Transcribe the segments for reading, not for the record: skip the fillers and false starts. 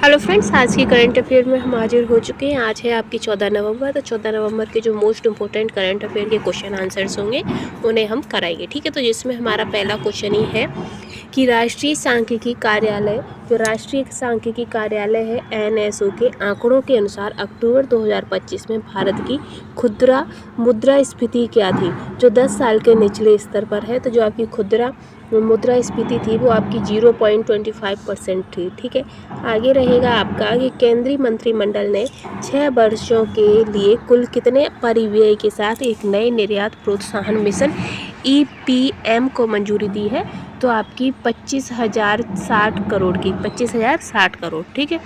Hello friends, आज की current affair में हम हाजिर हो चुके हैं। आज है आपकी 14 नवंबर। तो 14 नवंबर के जो मोस्ट इंपॉर्टेंट करंट अफेयर के क्वेश्चन आंसर्स होंगे उन्हें हम कराएंगे। ठीक है, तो जिसमें हमारा पहला क्वेश्चन ही है कि राष्ट्रीय सांख्यिकी कार्यालय, जो राष्ट्रीय सांख्यिकी कार्यालय है एनएसओ के आंकड़ों के अनुसार अक्टूबर 2025 में भारत की खुदरा मुद्रास्फीति क्या थी, जो 10 साल के निचले स्तर पर है। तो जो आपकी खुदरा मुद्रास्फीति थी वो आपकी 0.25% थी। ठीक है, आगे रहेगा आपका कि केंद्रीय मंत्रिमंडल ने 6 वर्षों के लिए कुल कितने परिव्यय के साथ एक नए निर्यात प्रोत्साहन मिशन ईपीएम को मंजूरी दी है। तो आपकी 25,060 करोड़ की 25,060 करोड़। ठीक है,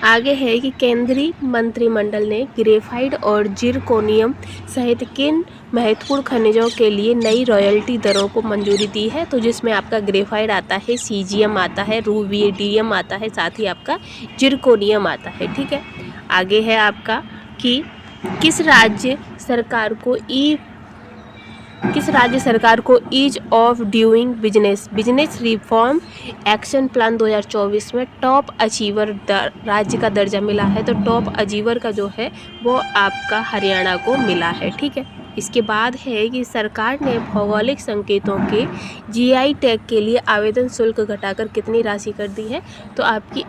आगे है कि केंद्रीय मंत्रिमंडल ने ग्रेफाइट और जिरकोनियम सहित किन महत्वपूर्ण खनिजों के लिए नई रॉयल्टी दरों को मंजूरी दी है। तो जिसमें आपका ग्रेफाइट आता है, सीजियम आता है, रूबिडियम आता है, साथ ही आपका जिरकोनियम आता है। ठीक है, आगे है आपका कि किस राज्य सरकार को ease of doing business reform action plan 2024 में टॉप अचीवर राज्य का दर्जा मिला है। तो टॉप अचीवर का जो है वो आपका हरियाणा को मिला है। ठीक है, इसके बाद है कि सरकार ने भौगोलिक संकेतों के जीआई टैग के लिए आवेदन शुल्क घटाकर कितनी राशि कर दी है। तो आपकी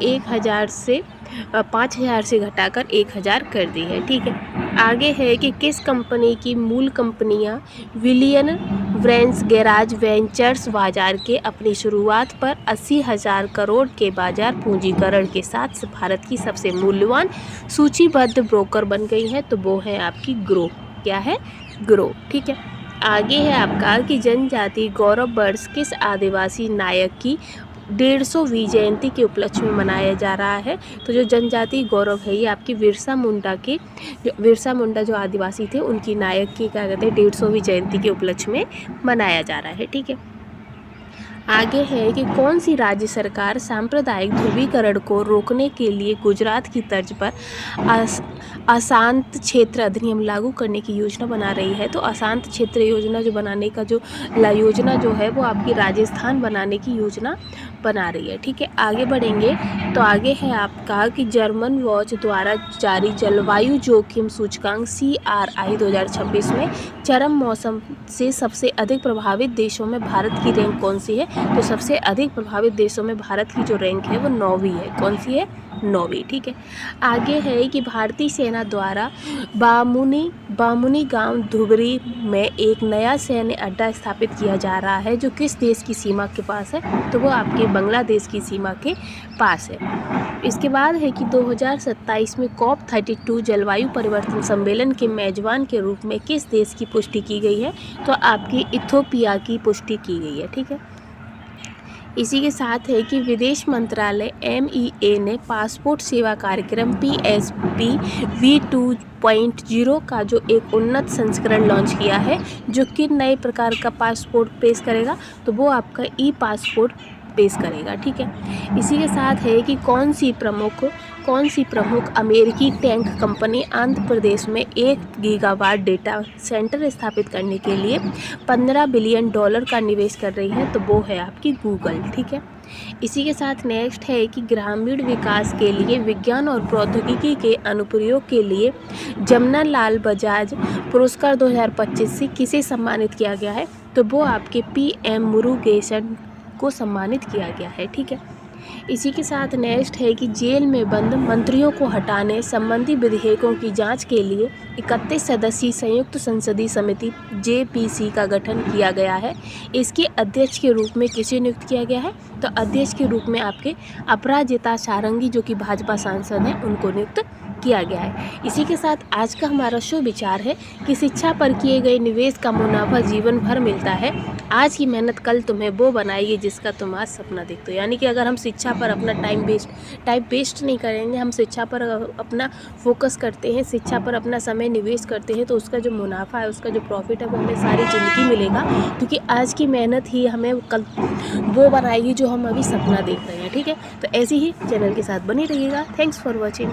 5,000 से घटाकर 1,000 कर दी है। ठीक है, आगे है कि किस कंपनी की मूल कंपनियां विलियन ब्रेंस गैराज वेंचर्स बाजार के अपनी शुरुआत पर 80,000 करोड़ के बाजार पूंजीकरण के साथ भारत की सबसे मूल्यवान सूचीबद्ध ब्रोकर बन गई है। तो वो है आपकी ग्रो। क्या है? ग्रो। ठीक है, आगे है आपका कि जनजाति गौरव वर्ष किस आदिवासी नायक की 150वीं जयंती के उपलक्ष्य में मनाया जा रहा है। तो जो जनजाति गौरव है ये आपकी बिरसा मुंडा जो आदिवासी थे उनकी नायक की क्या कहते हैं 150वीं जयंती के उपलक्ष्य में मनाया जा रहा है। ठीक है, आगे है कि कौन सी राज्य सरकार सांप्रदायिक ध्रुवीकरण को रोकने के लिए गुजरात की तर्ज पर अशांत क्षेत्र अधिनियम लागू करने की योजना बना रही है। तो अशांत क्षेत्र योजना जो बनाने का योजना जो है वो आपकी राजस्थान बनाने की योजना बना रही है। ठीक है, आगे बढ़ेंगे तो आगे है आपका कि जर्मन वॉच द्वारा जारी जलवायु जोखिम सूचकांक CRI 2026 में चरम मौसम से सबसे अधिक प्रभावित देशों में भारत की रैंक कौन सी है। तो सबसे अधिक प्रभावित देशों में भारत की जो रैंक है वो 9वीं है। कौन सी है? 9वीं। ठीक है, आगे है कि भारतीय सेना द्वारा बामुनी गांव धुबरी में एक नया सैन्य अड्डा स्थापित किया जा रहा है जो किस देश की सीमा के पास है। तो वो आपके बांग्लादेश की सीमा के पास है। इसके बाद है कि 2027 में COP32 जलवायु परिवर्तन सम्मेलन के मेजबान के रूप में किस देश की पुष्टि की गई है। तो आपकी इथोपिया की पुष्टि की गई है। ठीक है, इसी के साथ है कि विदेश मंत्रालय MEA ने पासपोर्ट सेवा कार्यक्रम PSP V2.0 का जो एक उन्नत संस्करण लॉन्च किया है जो किन नए प्रकार का पासपोर्ट पेश करेगा। तो वो आपका ई-पासपोर्ट पेश करेगा। ठीक है, इसी के साथ है कि कौन सी प्रमुख अमेरिकी टैंक कंपनी आंध्र प्रदेश में 1 गीगावाट डेटा सेंटर स्थापित करने के लिए $15 बिलियन का निवेश कर रही है। तो वो है आपकी गूगल। ठीक है, इसी के साथ नेक्स्ट है कि ग्रामीण विकास के लिए विज्ञान और प्रौद्योगिकी के अनुप्रयोग के लिए जमनालाल बजाज पुरस्कार 2025 से किसे सम्मानित किया गया है। तो वो आपके PM मुरुगेसन को सम्मानित किया गया है। ठीक है, इसी के साथ नेक्स्ट है कि जेल में बंद मंत्रियों को हटाने संबंधी विधेयकों की जांच के लिए 31 सदस्यीय संयुक्त संसदीय समिति JPC का गठन किया गया है। इसके अध्यक्ष के रूप में किसे नियुक्त किया गया है। तो अध्यक्ष के रूप में आपके अपराजिता सारंगी जो कि भाजपा सांसद हैं उनको नियुक्त किया गया है। इसी के साथ आज का हमारा शो विचार है कि शिक्षा पर किए गए निवेश का मुनाफा जीवन भर मिलता है। आज की मेहनत कल तुम्हें वो बनाएगी जिसका तुम आज सपना देखते हो। यानी कि अगर हम शिक्षा पर अपना टाइम वेस्ट नहीं करेंगे, हम शिक्षा पर अपना फोकस करते हैं, शिक्षा पर अपना समय निवेश करते हैं, तो उसका जो मुनाफा है, उसका जो प्रॉफिट है वो हमें सारी ज़िंदगी मिलेगा। क्योंकि आज की मेहनत ही हमें कल वो बनाएगी जो हम अभी सपना देख रहे हैं। ठीक है, तो ऐसे ही चैनल के साथ बने रहिएगा। Thanks for watching.